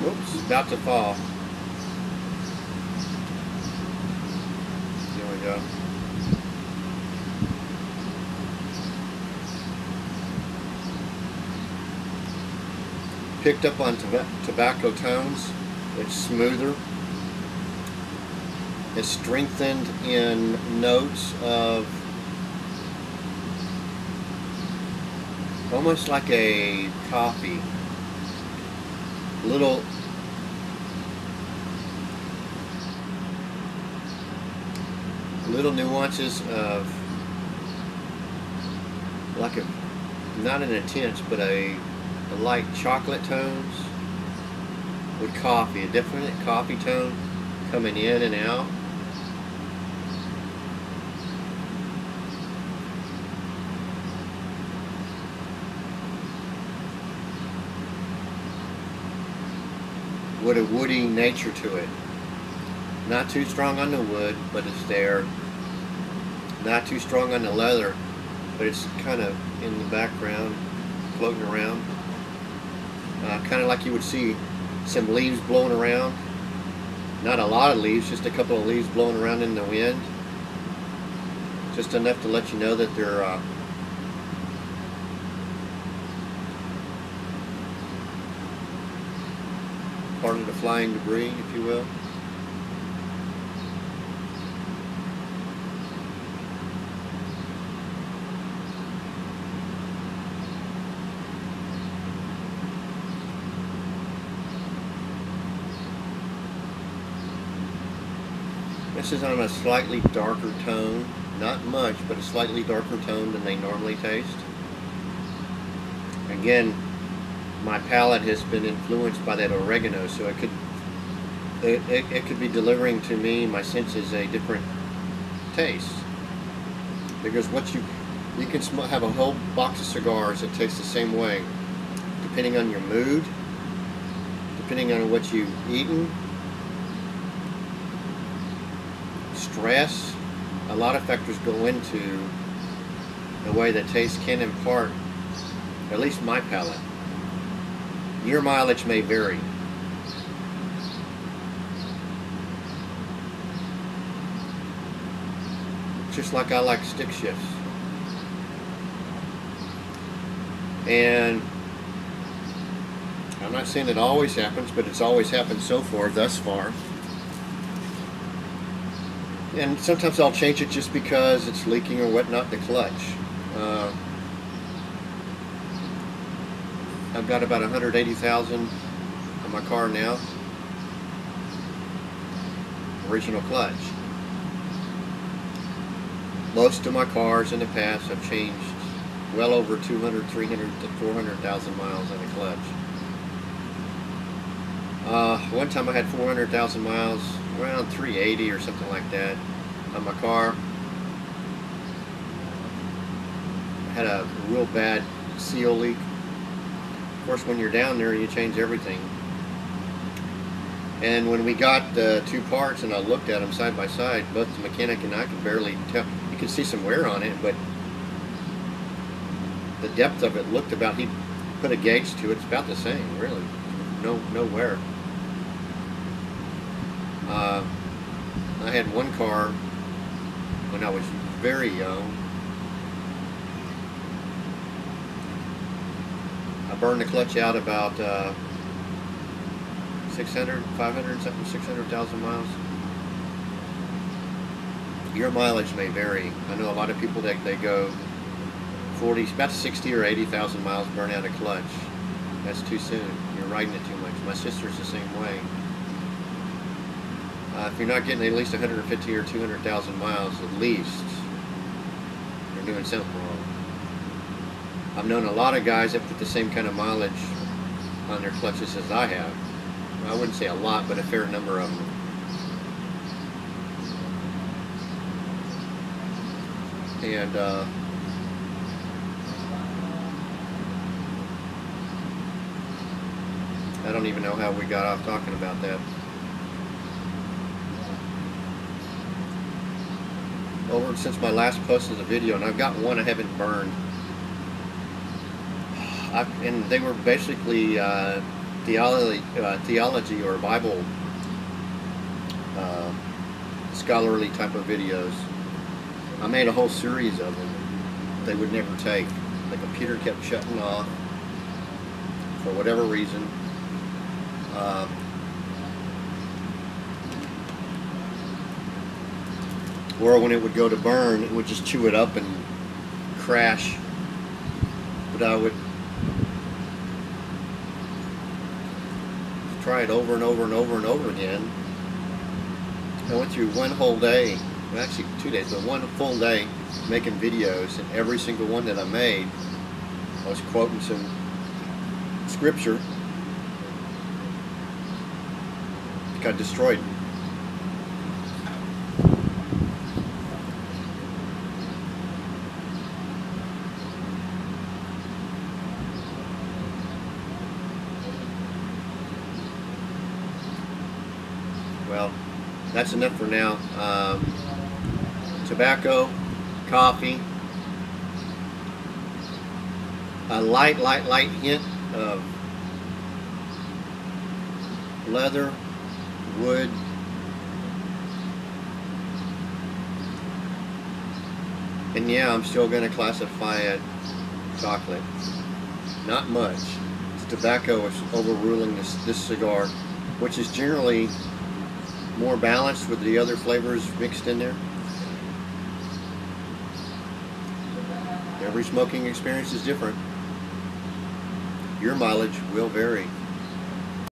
Oops, about to fall. There we go. Picked up on tobacco tones. It's smoother. It's strengthened in notes of almost like a coffee. Little nuances of like a, not an intense, but a light chocolate tones with coffee, a definite coffee tone coming in and out. With a woody nature to it. Not too strong on the wood, but it's there. Not too strong on the leather, but it's kind of in the background, floating around. Kind of like you would see some leaves blowing around. Not a lot of leaves, just a couple of leaves blowing around in the wind. Just enough to let you know that they're part of the flying debris, if you will. This is on a slightly darker tone, not much, but a slightly darker tone than they normally taste. Again, my palate has been influenced by that oregano, so it could be delivering to me, my senses, a different taste. Because what you can have a whole box of cigars that taste the same way, depending on your mood, depending on what you've eaten, stress. A lot of factors go into the way that taste can impart, at least my palate. Your mileage may vary. Just like I like stick shifts. And I'm not saying it always happens, but it's always happened so far, thus far. And sometimes I'll change it just because it's leaking or whatnot, the clutch. I've got about 180,000 on my car now. Original clutch. Most of my cars in the past have changed well over 200, 300 to 400,000 miles on a clutch. One time I had 400,000 miles, around 380 or something like that, on my car. I had a real bad seal leak. Of course, when you're down there, you change everything. And when we got the two parts and I looked at them side by side, both the mechanic and I could barely tell. You could see some wear on it, but the depth of it looked about, he put a gauge to it, it's about the same, really. No wear. I had one car when I was very young. I burned the clutch out about 600, 500 something, 600,000 miles. Your mileage may vary. I know a lot of people that they go 40, about 60 or 80,000 miles burn out a clutch. That's too soon. You're riding it too much. My sister's the same way. If you're not getting at least 150 or 200,000 miles at least, you're doing something wrong. I've known a lot of guys that put the same kind of mileage on their clutches as I have. I wouldn't say a lot, but a fair number of them. And I don't even know how we got off talking about that. Over since my last post of the video, and I've got one I haven't burned. And they were basically theology or Bible scholarly type of videos. I made a whole series of them. They would never take. The computer kept shutting off for whatever reason. Or when it would go to burn, it would just chew it up and crash. But I would try it over and over and over and over again. I went through one whole day, well, actually 2 days, but one full day making videos, and every single one that I made, I was quoting some scripture. Got destroyed. Well, that's enough for now. Tobacco, coffee, a light hint of leather, wood, and yeah, I'm still going to classify it chocolate. Not much. The tobacco is overruling this cigar, which is generally more balanced with the other flavors mixed in there. Every smoking experience is different. Your mileage will vary.